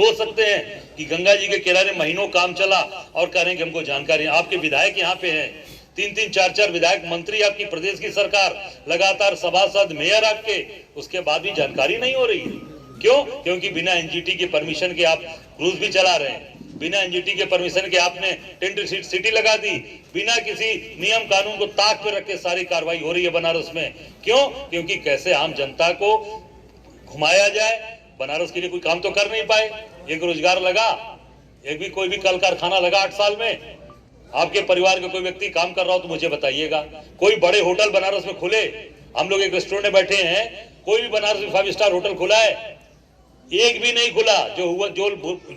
सोच सकते हैं कि गंगा जी के किनारे महीनों काम चला और कह रहे हैं कि हमको जानकारी। आपके विधायक यहाँ पे हैं, 3-3, 4-4 विधायक, मंत्री, आपकी प्रदेश की सरकार, लगातार सभासद, मेयर आपके, उसके बाद भी जानकारी नहीं हो रही है। क्यों? क्योंकि बिना एनजीटी के परमिशन के आप क्रूज भी चला रहे हैं, बिना एनजीटी के परमिशन के आपने टेंट सिटी लगा दी, बिना किसी नियम कानून को ताक पे रख के सारी कार्रवाई हो रही है बनारस में। क्यों? क्योंकि कैसे आम जनता को घुमाया जाए। बनारस के लिए कोई काम तो कर नहीं पाए, एक रोजगार लगा, एक भी कोई भी कल कारखाना लगा 8 साल में? आपके परिवार का कोई व्यक्ति काम कर रहा हो तो मुझे बताइएगा। कोई बड़े होटल बनारस में खुले? हम लोग एक रेस्टोरेंट में बैठे हैं, कोई भी बनारस में 5 स्टार होटल खुला है? एक भी नहीं खुला।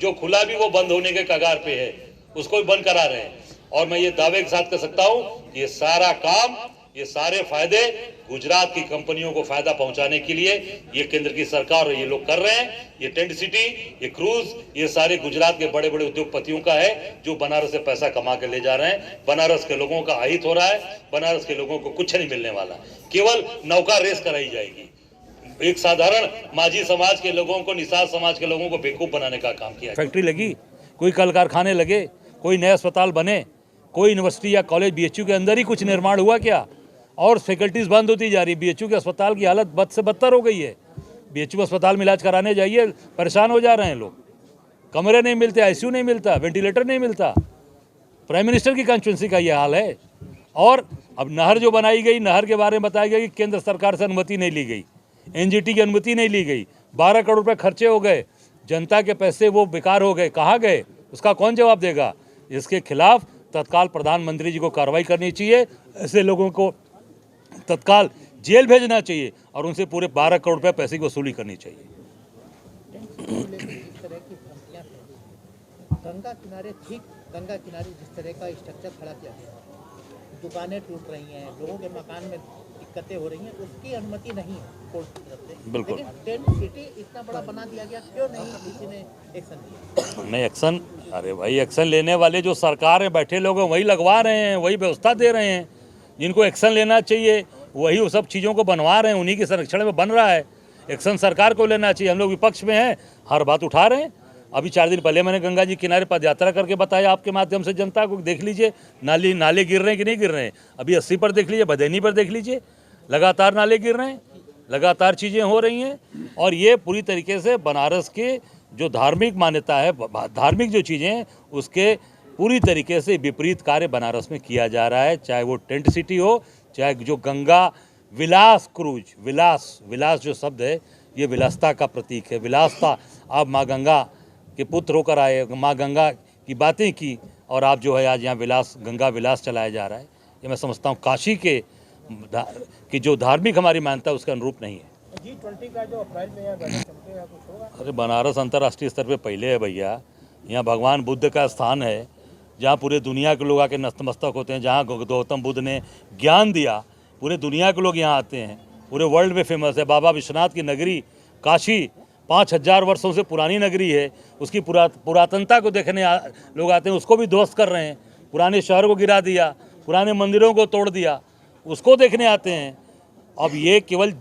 जो खुला भी वो बंद होने के कगार पे है, उसको भी बंद करा रहे हैं। और मैं ये दावे के साथ कह सकता हूं कि ये सारा काम, ये सारे फायदे गुजरात की कंपनियों को फायदा पहुंचाने के लिए ये केंद्र की सरकार और ये लोग कर रहे हैं। ये टेंट सिटी, ये क्रूज, ये सारे गुजरात के बड़े बड़े उद्योगपतियों का है, जो बनारस से पैसा कमा के ले जा रहे हैं। बनारस के लोगों का अहित हो रहा है, बनारस के लोगों को कुछ नहीं मिलने वाला, केवल नौका रेस कराई जाएगी। एक साधारण माझी समाज के लोगों को, निषाद समाज के लोगों को बेवकूफ बनाने का काम किया। फैक्ट्री लगी, कोई कल कारखाने लगे, कोई नए अस्पताल बने, कोई यूनिवर्सिटी या कॉलेज बीएचयू के अंदर ही कुछ निर्माण हुआ क्या? और फैकल्टीज बंद होती जा रही है। बीएचयू के अस्पताल की हालत बद से बदतर हो गई है। बीएचयू अस्पताल में इलाज कराने जाइए, परेशान हो जा रहे हैं लोग। कमरे नहीं मिलते, आईसीयू नहीं मिलता, वेंटिलेटर नहीं मिलता। प्राइम मिनिस्टर की कंस्टिट्यूंसी का ये हाल है। और अब नहर जो बनाई गई, नहर के बारे में बताया गया कि केंद्र सरकार से अनुमति नहीं ली गई, एनजीटी की अनुमति नहीं ली गई, 12 करोड़ रुपए खर्चे हो गए, जनता के पैसे वो बेकार हो गए, कहाँ गए? उसका कौन जवाब देगा? इसके खिलाफ तत्काल प्रधानमंत्री जी को कार्रवाई करनी चाहिए। ऐसे लोगों को तत्काल जेल भेजना चाहिए और उनसे पूरे 12 करोड़ रुपए पैसे की वसूली करनी चाहिए। गंगा किनारे, ठीक गंगा किनारे जिस तरह का स्ट्रक्चर खड़ा किया गया, दुकानें टूट रही हैं, लोगों के मकान में दिक्कतें हो रही हैं, उसकी अनुमति नहीं है कोर्ट की तरफ से। बिल्कुल। लेकिन टेंट सिटी इतना बड़ा बना दिया गया, क्यों नहीं किसी ने एक्शन लिया? नहीं एक्शन, अरे भाई एक्शन लेने वाले जो सरकार में बैठे लोग हैं वही लगवा रहे हैं, वही व्यवस्था दे रहे हैं। जिनको एक्शन लेना चाहिए वही वो सब चीज़ों को बनवा रहे हैं, उन्हीं के संरक्षण में बन रहा है। एक्शन सरकार को लेना चाहिए। हम लोग विपक्ष में हैं, हर बात उठा रहे हैं। अभी 4 दिन पहले मैंने गंगा जी किनारे पद यात्रा करके बताया आपके माध्यम से जनता को, देख लीजिए नाले गिर रहे हैं कि नहीं गिर रहे हैं। अभी 80 पर देख लीजिए, बदैनी पर देख लीजिए, लगातार नाले गिर रहे हैं, लगातार चीज़ें हो रही हैं। और ये पूरी तरीके से बनारस के जो धार्मिक मान्यता है, धार्मिक जो चीज़ें हैं, उसके पूरी तरीके से विपरीत कार्य बनारस में किया जा रहा है। चाहे वो टेंट सिटी हो, चाहे जो गंगा विलास क्रूज, विलास जो शब्द है ये विलासता का प्रतीक है। विलासता, आप माँ गंगा के पुत्र होकर आए, माँ गंगा की बातें की और आप जो है आज यहाँ गंगा विलास चलाया जा रहा है। ये मैं समझता हूँ काशी के की जो धार्मिक हमारी मान्यता है उसके अनुरूप नहीं है। G20 का जो अप्रैल में यहाँ बैठक चलते हैं, कुछ होगा? अरे बनारस अंतर्राष्ट्रीय स्तर पे पहले है भैया। यहाँ भगवान बुद्ध का स्थान है, जहाँ पूरे दुनिया के लोग आके नतमस्तक होते हैं, जहाँ गौतम बुद्ध ने ज्ञान दिया, पूरे दुनिया के लोग यहाँ आते हैं, पूरे वर्ल्ड में फेमस है। बाबा विश्वनाथ की नगरी काशी 5000 वर्षों से पुरानी नगरी है, उसकी पुरातनता को देखने लोग आते हैं, उसको भी ध्वस्त कर रहे हैं। पुराने शहर को गिरा दिया, पुराने मंदिरों को तोड़ दिया, उसको देखने आते हैं। अब ये केवल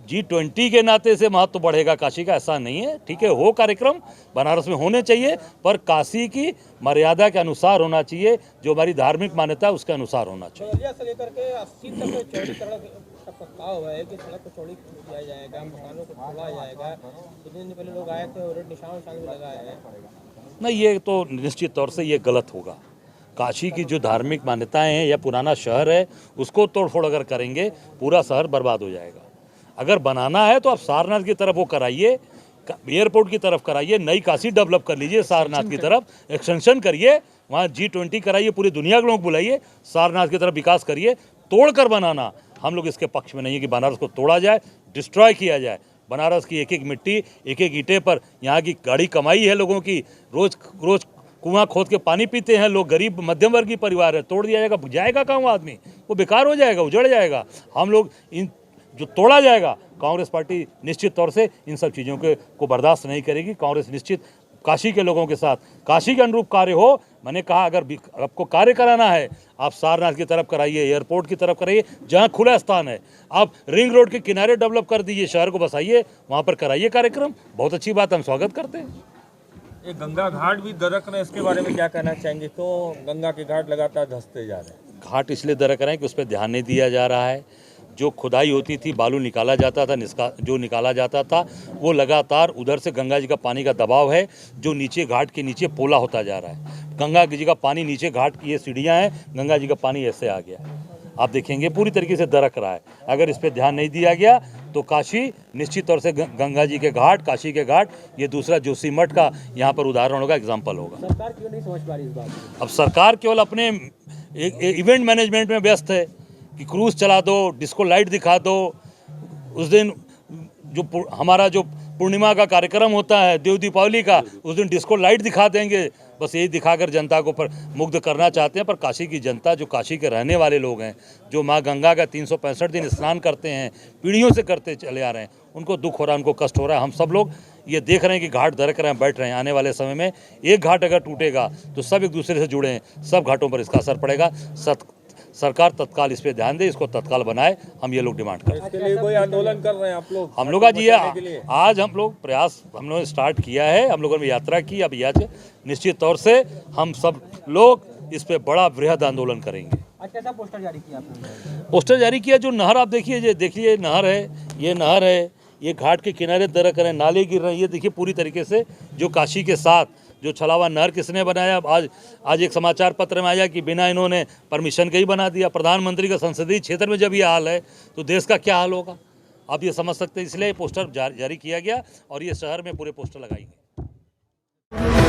G20 के नाते से महत्व बढ़ेगा काशी का, ऐसा नहीं है। ठीक है, हो कार्यक्रम बनारस में होने चाहिए, पर काशी की मर्यादा के अनुसार होना चाहिए, जो हमारी धार्मिक मान्यता है उसके अनुसार होना चाहिए। बलिया से लेकर के 80 तक चौड़ी सड़क का प्रस्ताव है कि सड़क को चौड़ी किया जाएगा, मकानों को खोला जाएगा। 2 दिन पहले लोग आए थे और निशान भी लगाए हैं। नहीं, ये तो निश्चित तौर से ये गलत होगा। काशी की जो धार्मिक मान्यताएं हैं या पुराना शहर है उसको तोड़फोड़ अगर करेंगे, पूरा शहर बर्बाद हो जाएगा। अगर बनाना है तो आप सारनाथ की तरफ वो कराइए, एयरपोर्ट की तरफ कराइए, नई काशी डेवलप कर लीजिए, सारनाथ की तरफ एक्सटेंशन करिए, वहाँ G20 कराइए, पूरी दुनिया के लोग बुलाइए, सारनाथ की तरफ विकास करिए। तोड़कर बनाना, हम लोग इसके पक्ष में नहीं है कि बनारस को तोड़ा जाए, डिस्ट्रॉय किया जाए। बनारस की एक एक मिट्टी, एक एक ईंटे पर यहाँ की गाढ़ी कमाई है लोगों की, रोज कुआं खोद के पानी पीते हैं लोग, गरीब मध्यम वर्गीय परिवार है। तोड़ दिया जाएगा कहाँ वो आदमी? वो बेकार हो जाएगा, उजड़ जाएगा। हम लोग इन जो तोड़ा जाएगा, कांग्रेस पार्टी निश्चित तौर से इन सब चीज़ों को बर्दाश्त नहीं करेगी। कांग्रेस निश्चित काशी के लोगों के साथ, काशी के अनुरूप कार्य हो। मैंने कहा अगर आपको कार्य कराना है, आप सारनाथ की तरफ कराइए, एयरपोर्ट की तरफ कराइए, जहाँ खुला स्थान है। आप रिंग रोड के किनारे डेवलप कर दीजिए, शहर को बसाइए, वहाँ पर कराइए कार्यक्रम। बहुत अच्छी बात, हम स्वागत करते हैं। ये गंगा घाट भी दरक रहे हैं, इसके बारे में क्या कहना चाहेंगे? क्यों गंगा के घाट लगातार धंसते जा रहे हैं? घाट इसलिए दरक रहे हैं कि उस पर ध्यान नहीं दिया जा रहा है। जो खुदाई होती थी, बालू निकाला जाता था, जो निकाला जाता था वो लगातार उधर से गंगा जी का पानी का दबाव है जो नीचे घाट के नीचे पोला होता जा रहा है। गंगा जी का पानी नीचे घाट की ये सीढ़ियाँ हैं, गंगा जी का पानी ऐसे आ गया। आप देखेंगे पूरी तरीके से दरक रहा है। अगर इस पर ध्यान नहीं दिया गया तो काशी निश्चित तौर से गंगा जी के घाट, काशी के घाट, ये दूसरा जोशीमठ का यहाँ पर उदाहरण होगा, एग्जाम्पल होगा। सरकार क्यों नहीं समझ पा रही इस बात को? अब सरकार केवल अपने इवेंट मैनेजमेंट में व्यस्त है कि क्रूज चला दो, डिस्को लाइट दिखा दो। उस दिन जो हमारा जो पूर्णिमा का कार्यक्रम होता है, देव दीपावली का, उस दिन डिस्को लाइट दिखा देंगे। बस यही दिखाकर जनता को मुग्ध करना चाहते हैं। पर काशी की जनता, जो काशी के रहने वाले लोग हैं, जो माँ गंगा का 365 दिन स्नान करते हैं, पीढ़ियों से करते चले आ रहे हैं, उनको दुख हो रहा है, उनको कष्ट हो रहा है। हम सब लोग ये देख रहे हैं कि घाट दरक रहे हैं, बैठ रहे हैं। आने वाले समय में एक घाट अगर टूटेगा तो सब एक दूसरे से जुड़े हैं, सब घाटों पर इसका असर पड़ेगा। सरकार तत्काल इस पे ध्यान दे, इसको तत्काल बनाए, हम ये लोग डिमांड करते हैं। इसके लिए कोई आंदोलन कर रहे हैं आप लोग? हम लोग आज हम लोग प्रयास हम लोगों ने स्टार्ट किया है। हम लोगों ने यात्रा की। अब आज निश्चित तौर से हम सब लोग इस पे बड़ा बृहद आंदोलन करेंगे। आज कैसा पोस्टर जारी किया आपने? पोस्टर जारी किया। जो नहर आप देखिए नहर है, ये नहर है, ये घाट के किनारे दरक रहे हैं, नाले गिर रहे हैं। ये देखिए पूरी तरीके से जो काशी के साथ जो छलावा नहर किसने बनाया। आज एक समाचार पत्र में आया कि बिना इन्होंने परमिशन के ही बना दिया। प्रधानमंत्री का संसदीय क्षेत्र में जब ये हाल है तो देश का क्या हाल होगा, आप ये समझ सकते हैं। इसलिए पोस्टर जारी किया गया और ये शहर में पूरे पोस्टर लगाई गई।